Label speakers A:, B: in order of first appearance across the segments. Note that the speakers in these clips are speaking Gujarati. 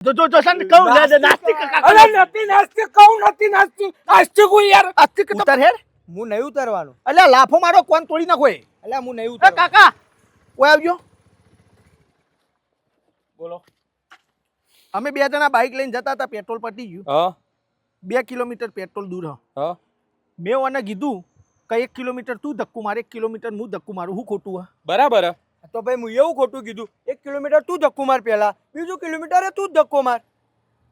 A: જો સન કહું નાસ્તિક
B: અરે નથી નાસ્તિક કહું નથી નાસ્તિક આસ્તિક હું યાર
A: આસ્તિક તો ઉતર હેડ
C: હું નહીં ઉતરવાનું.
A: અલ્યા લાફો મારો કોણ તોડી નાખો એ
C: એટલે હું નહીં
A: એ
C: ઉતરવાનું.
A: કાકા ઓય આવજો.
B: બોલો.
A: અમે બે જણા બાઇક લઈને જતા હતા, પેટ્રોલ પટી ગયું.
B: હા
A: 2 કિલોમીટર પેટ્રોલ દૂર હ.
B: હા
A: મેં ઓને કીધું કે 1 કિલોમીટર તું ધક્કુ મારે 1 કિલોમીટર હું ધક્કુ મારું. હું ખોટું હ?
B: બરાબર હે.
C: તો ભાઈ હું એવું ખોટું કીધું? 1 કિલોમીટર તું ધક્કો માર પહેલા, બીજું કિલોમીટર તું જ ધક્કો માર.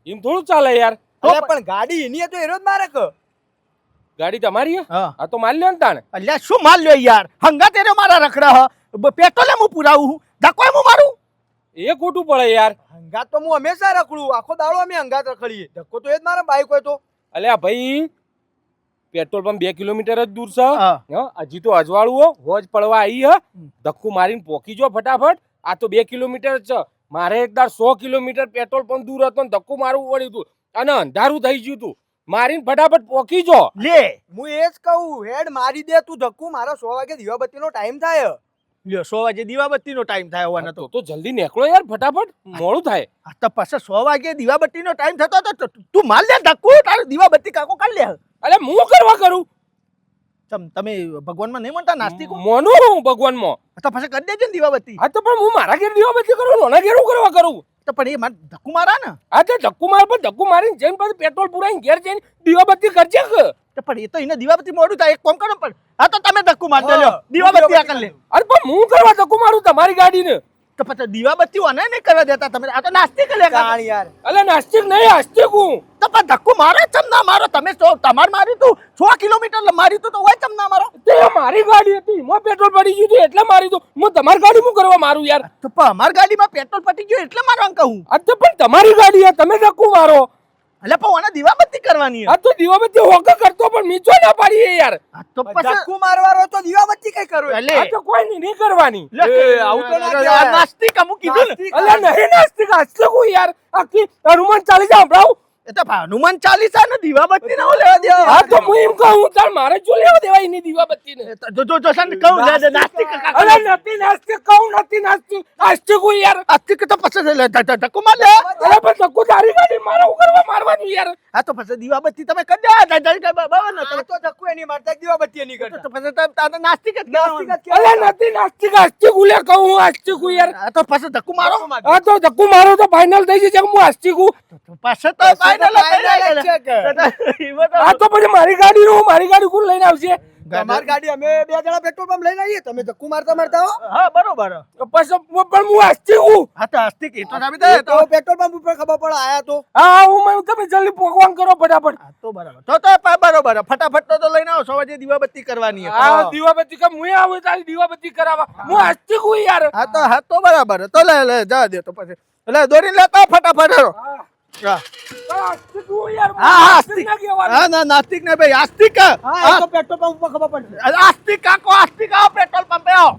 B: એમ થોડું ચાલે યાર.
C: અલ્યા પણ ગાડી એની હે તો એનો જ મારે કે.
B: ગાડી તમારી હે?
A: હા
B: આ તો માલ લ્યો ને તાણે.
A: અલ્યા શું માલ લ્યો યાર, હંગા તેરે મારા રખડા હ. પેટ્રોલે હું પુરાવું હું, ધક્કો હું મારું.
B: એ ખોટું પડે યાર.
C: હંગાત તો હું હંમેશા રખડું, આખો દાડો અમે હંગાત રખડીએ. ધક્કો તો એ જ મારા બાઈક હોય તો.
B: અલ્યા ભાઈ પેટ્રોલ પંપ 2 કિલોમીટર જ દૂર છે.
A: હા.
B: હજી તો અજવાળું હો, હોજ પડવા આવી હે. ધક્કુ મારીને પોકી જો ફટાફટ. આ તો 2 કિલોમીટર જ છે. મારે એકદાર 100 કિલોમીટર પેટ્રોલ પંપ દૂર હતો ને ધક્કુ મારવું પડ્યું હતું અને અંધારું થઈ ગયું હતું. મારીને ફટાફટ પોકી જો.
A: લે
C: હું એ જ કહું, હેડ મારી દે તું ધક્કુ. મારા 100 વાગે દીવાબત્તીનો ટાઈમ થાય.
A: લ્યો 100 વાગે દીવાબત્તીનો ટાઈમ થાય હોવાનો તો.
B: તો જલ્દી નીકળો યાર ફટાફટ, મોડું થાય.
A: આ તો પછી 100 વાગે દીવાબત્તીનો ટાઈમ થતો તો તું માલ લે ધક્કુ, તારું દીવાબત્તી કાકો કાઢ લે.
B: અરે હું કરવા કરું?
A: તમે ભગવાનમાં નહીં માનતા નાસ્તિકો?
B: મોનું હું ભગવાનમાં.
A: તો પછી કરી દેજો ને દીવાબત્તી.
B: હા તો પણ હું મારા ઘેર દીવાબત્તી કરું, ઓના ઘેર હું કરવા કરું?
A: તો પણ એ મારે ધક્કુ મારા ને.
B: હા તો ધક્કુ માર પર ધક્કુ મારીને જઈને પછી પેટ્રોલ પુરાઈને ઘેર જઈને દીવાબત્તી કરજે કે.
A: તો પણ એ તો એને દીવાબત્તી મોડું થાય, એક કામ કરો પણ. હા તો તમે ધક્કુ માર દે લ્યો, દીવાબત્તી આ કરી લે.
B: અરે પણ હું કરવા ધક્કુ મારું તમારી ગાડીને?
A: તો પછી દીવાબત્તી ઓને નહીં કરવા દેતા તમે. આ તો નાસ્તિક લે
C: કાળ યાર.
B: અલે નાસ્તિક નહીં આસ્તિક હું.
A: તો પણ ધક્કુ મારો ચમ ના મારો તમે. તમારે મારી તું 100 કિલોમીટર મારી તું તો હોય ચમ ના મારો.
B: તે મારી ગાડી હતી, એમાં પેટ્રોલ પડી ગયું હતું એટલે મારી તું. હું તમારી ગાડી હું કરવા મારું યાર?
A: તો પણ અમારી ગાડીમાં પેટ્રોલ પટી ગયું એટલે મારવાનું કહું.
B: આ તો પણ તમારી ગાડી છે, તમે ધક્કુ મારો.
A: એટલે પણ ઓને દીવાબત્તી કરવાની.
B: આ તો દીવાબત્તી હોકા કરતો પણ મીચો ના પાડી યાર.
A: આ તો પછી
C: ધક્કુ મારવાનો તો દીવાબત્તી કઈ કરું?
A: એટલે
B: આ તો કોઈ નહીં કરવાની.
C: આવું તો ના કહેવાય.
A: આ નાસ્તિક અમુક કીધું ને.
B: અલે નહીં નાસ્તિક આસ્તિક હું યાર. આખી હનુમાન ચાલીસા સંભળાવું.
A: એ તો હનુમાન ચાલીસા ને દીવાબત્તી ના લેવા દે.
B: હા તો હું એમ કહું ચાલ મારે જો લેવા દેવાય નહીં દીવાબત્તીને.
A: જો સન કહું નાસ્તિક
B: અરે નથી નાસ્તિક કહું નથી નાસ્તિક આસ્તિક હું યાર.
A: આસ્તિક તો પછી ધક્કુ માર લે.
B: અરે પણ ધક્કુ તારી ગાડી મારે હું કરવા મારવાનું યાર?
A: આ તો પછી દીવાબત્તી તમે કરી દે. બાબા ને
C: આ તો ધક્કુ એની મારતા દીવાબત્તી એની કરતા.
A: તો પછી તારે નાસ્તિક જ
C: નાસ્તિક જ
A: કહેવાનું.
B: અરે નથી નાસ્તિક આસ્તિક હું લે કહું હું આસ્તિક હું યાર.
A: આ તો પછી ધક્કુ મારો.
B: આ તો ધક્કુ મારો તો ફાઇનલ થઈ જશે હું આસ્તિક હું.
A: પછી તો
C: final જ છે કે.
B: આ તો પછી મારી ગાડી કોણ લઈને આવશે?
C: તમારી ગાડી અમે બે જણા પેટ્રોલ પંપ લઈને આવીએ, તમે ધક્કુ મારતા મારતા હો.
A: હા બરોબર.
B: પછી પણ હું આસ્તિક હું.
A: હા તો આસ્તિક એ તો સાબિત થાય
C: તો પેટ્રોલ પંપ ઉપર ખબર પડે આયા તો.
B: હા હું તમે જલ્દી પોકવાન કરો ફટાફટ.
A: હા તો બરાબર. તો બરોબર. ફટાફટ તો લઈને આવો. 100 વાગે દીવાબત્તી કરવાની.
B: આ દીવાબત્તી કે હું આવું તારી દીવાબત્તી કરાવવા. હું આસ્તિક હું યાર.
A: હા તો બરાબર. તો લે જા દે તો પછી. એટલે દોરીને લેતા ફટાફટ હેરો. હા
B: આસ્તિક હું યાર.
A: હા
B: આસ્તિક ના કહેવાનું.
A: હા ના નાસ્તિક ને ભાઈ આસ્તિક.
C: હા એ તો પેટ્રોલ પંપ ઉપર ખબર પડશે.
A: આસ્તિક કાકો આસ્તિક આવો પેટ્રોલ પંપે આવો.